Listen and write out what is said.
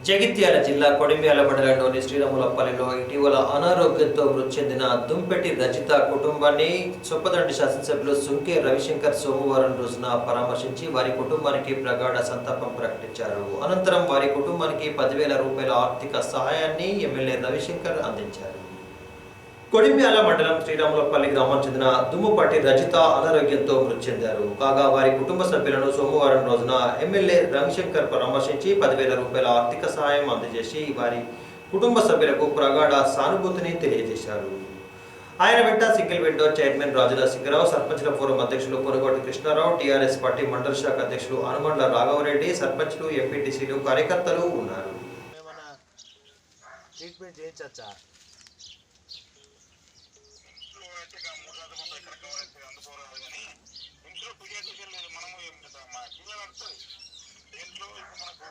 జగిత్యాల జిల్లా కొడిమ్యాల మండలంలోని శ్రీరాములపల్లిలో ఇటీవల అనారోగ్యంతో మృతి చెందిన దుంపెటి రజిత కుటుంబాన్ని చొప్పదండి శాసనసభ్యులు సుంకే రవిశంకర్ సోమవారం రోజున పరామర్శించి వారి కుటుంబానికి ప్రగాఢ సంతాపం ప్రకటించారు. అనంతరం వారి కుటుంబానికి 10,000 రూపాయల ఆర్థిక సహాయాన్ని ఎమ్మెల్యే రవిశంకర్ అందించారు. కొడిమ్యాల మండలం శ్రీరాములపల్లి గ్రామం చెందిన దుమ్ముపాటి రజిత అనారోగ్యంతో మృతి చెందారు. కాగా వారి కుటుంబ సభ్యులను సోమవారం రోజున ఎమ్మెల్యే రవిశంకర్ పరామర్శించి 10,000 రూపాయల ఆర్థిక సహాయం అందజేసి వారి కుటుంబ సభ్యులకు ప్రగాఢ సానుభూతిని తెలియజేశారు. ఆయన వెంట సింగిల్ విండో చైర్మన్ రాజుల సింగరావు, సర్పంచ్ల ఫోరం అధ్యక్షులు కొనుగోటి కృష్ణారావు, టీఆర్ఎస్ పార్టీ మండల శాఖ అధ్యక్షులు హనుమండ్ల రాఘవరెడ్డి, సర్పంచ్లు, ఎంపీటీసీలు, కార్యకర్తలు ఉన్నారు. ఇంట్లో పిడియాట్రికల్ లేదు, మనము ఏం చేద్దాం, మా పిల్లలు వస్తుంది. దీంట్లో ఇప్పుడు మనకు